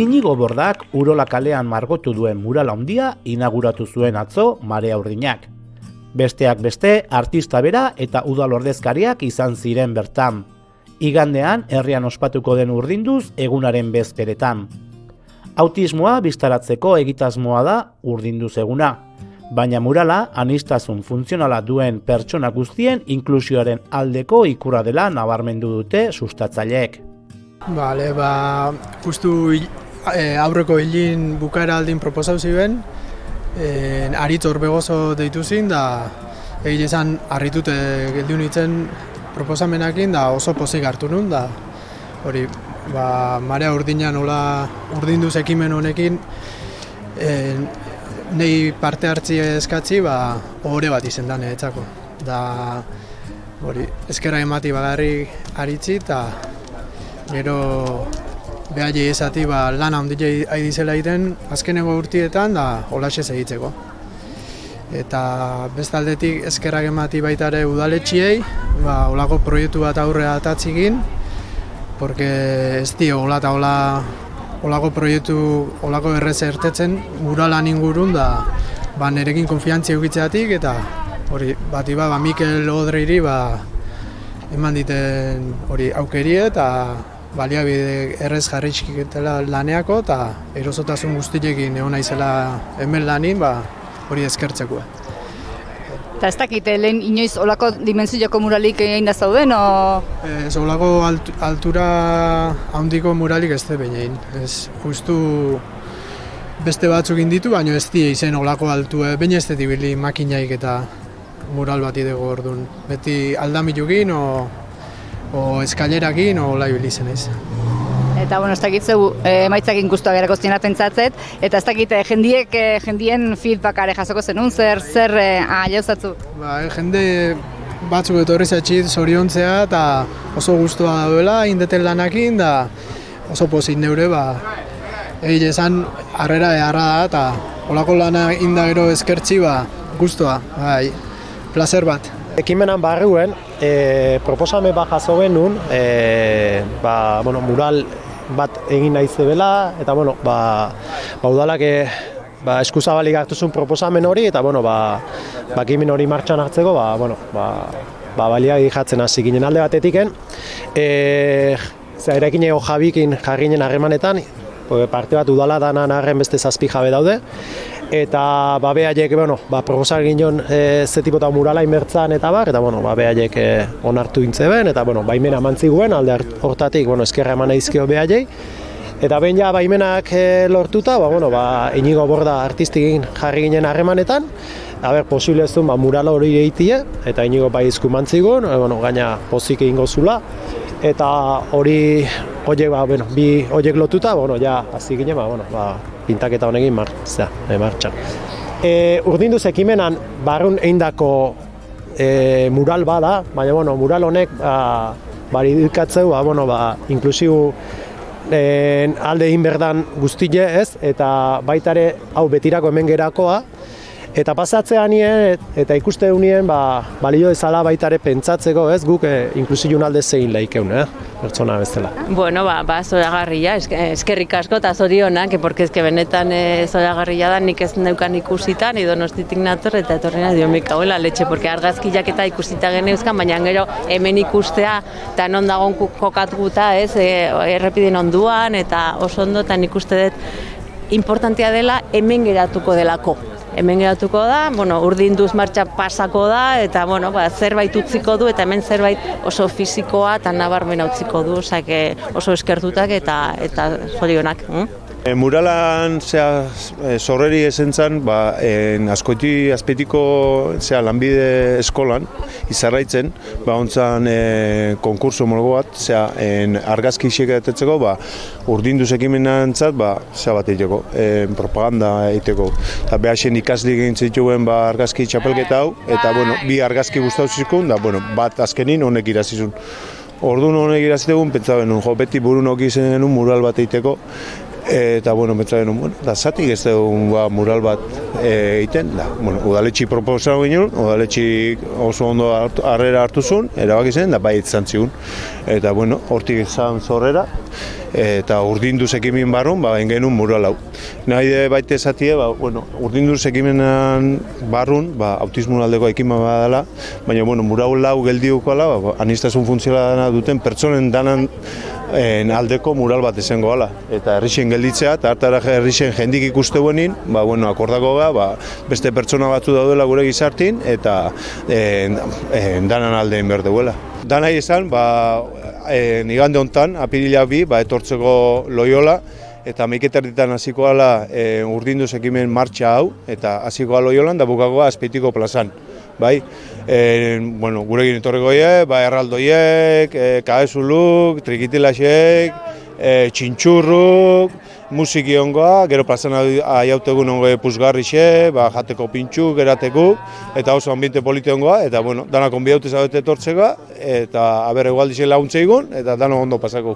Inigo Bordak Urola kalean margotu duen mural handia inauguratu zuen atzo Marea Urdinak. Besteak beste, artista bera eta udal ordezkariak izan ziren bertan. Igandean, herrian ospatuko den urdinduz egunaren bezperetan. Autismoa bistaratzeko egitasmoa da urdinduz eguna, baina murala aniztasun funtzionala duen pertsona guztien inklusioaren aldeko ikurra dela nabarmendu dute sustatzaileek. Bale, justu aurreko hilin bukaera aldin proposau ziren, Aritz Orbegozo deitu zin, da egin esan harritute geldiun nintzen proposamenakin, da oso pozik hartu nun, da hori, Marea Urdina nola urdinduz ekimen honekin, nei parte hartzi eskatzi, ohore bat izen da niretzako. Da, hori, eskera emati bagarri Aritzi, eta gero behaiei esati lan handia aidizela egiten azkeneko urtietan da holaxe segitzeko. Eta bestaldetik eskerrak emati baita ere udaletxiei, holako proiektu bat aurrera atatzikin, porque ez di hola eta holako proiektu, holako errez ertetzen muralan ingurun da nerekin konfiantzia eukitzeatik eta hori bati Mikel Odreiri eman diten hori aukerie eta baliabide errez jarritxiketela laneako eta erosotasun guztiekin egon naizela hemen lanin hori eskertzeko. Eta ez dakite lehen inoiz olako dimentsioko muralik egin da zauden, o? Ez, olako altura handiko muralik ez da behin. Ez, justu beste batzuk inditu, baina ez die izen olako altu, baina ez ditibili makinaik eta mural bat idego orduan. Beti aldamitukin, o eskalerakin, o laibili zen ez. Eta, ez dakitzeu emaitzakin guztuak erakoztiena pentsatzet, eta ez dakite jendien feedbackare jasoko zenun, zer jauzatzu? Jende batzuk etorri zatxit zoriontzea eta oso guztua dauela, indeten lanakin, da oso pozik neure, egin esan harrera eharra da, eta olako lana inda gero eskertzi, guztua, placer bat. Ekimenan barruen, proposame bat jaso genuen, mural bat egin nahi zebela, eta udalak eskuzabalik hartu zuen proposamen hori, eta ekimen hori martxan hartzeko, baliabide jatzen hasi ginen alde batetiken. Erekin ego Jabikin jarri ginen harremanetan, parte bat udala danan harren beste 7 jabe daude, eta behaiek proposak ginen ze tipota murala inbertzan eta behaiek onartu intzeben, eta baimena mantziguen alde hortatik eskerra eman eizkio behaiei. Eta behin baimenak lortuta, Inigo Borda artistikin jarri ginen harremanetan, posible ez duen mural hori egitie, eta Inigo izku mantzigun, gaina pozik egingo zula, eta horiek bi horiek lotuta, hasi ginen, pintaketa honekin martxan. Urdinduz ekimenan barrun eindako mural bada, baina mural honek irudikatzeu inklusiu alde egin berdan guztie ez, eta baita ere hau betirako hemen gerakoa, eta pasatzean eta ikuste unien balio ezala baita ere pentsatzeko ez, guk inklusiun alde zein lehikeun, pertsona bezala. Zoragarria, eskerrik asko eta zorionak, porque benetan zoragarria da, nik ez neukan ikusitan, Donostitik nator eta etorrena diomik hauela letxe, porque argazkiak eta ikusita geneuzkan, baina gero hemen ikustea eta non dagoen kokatuta, errepiden onduan, eta oso ondo, eta nik uste dut importantea dela hemen geratuko delako. Hemen geratuko da, urdinduz martxa pasako da, eta zerbait utziko du, eta hemen zerbait oso fisikoa eta nabarmena utziko du, oso eskertutak eta zorionak. Muralan sorreri esentzan, askoiti azpetiko lanbide eskolan izarraitzen, ontzan konkurso molgo bat, argazki xeketetzeko, urdinduz ekimenantzat, bat egiteko, propaganda egiteko. Eta behasen ikaslik egin zituen argazki txapelketa hau, eta bi argazki guztau zizkun, bat azkenin honek irazizun. Orduan honek irazitegun, pentsa benun, beti burun oki zen mural bat egiteko, Eta, bueno, betzagen, bueno, da zatik ez dugu mural bat egiten, da, bueno, udaletxi proposatu ginen, udaletxi oso ondo harrera hartu zuen, erabaki zen, da bai izan zigun. Eta, bueno, hortik izan zorrera, eta urdinduz ekimen barrun, genuen mural hau. Nahi de baita esatie, bueno, urdinduz ekimenan barrun, autismo aldeko ekimen badala, baina, bueno, mural hau geldiukoala, aniztasun funtzionala duten pertsonen danan aldeko mural bat izango gala. Eta herrixen gelditzea, eta hartara herrixen jendik ikuste buenin, bueno, akordako beste pertsona batzu daudela gure gizartin, eta danan aldein behar duela. Dana izan, igande hontan, apirila 2, etortzeko Loiola, eta 11:00 hasiko gala urdinduz ekimen martxa hau, eta hasiko gala Loiolan, da bukakoa Azpeitiko plazan. Bai, bueno, gurekin etorreko erraldoiek, kaezuluk, trikitilaxek, txintxurruk, musiki ongoa, gero plazan aiautegun ongo puzgarrixe, jateko pintxuk, eratekuk, eta oso ambiente polite ongoa, eta bueno, dana konbidaute zaudete etortzeko, eta aber egualdixe laguntze egun, eta dano ondo pasako.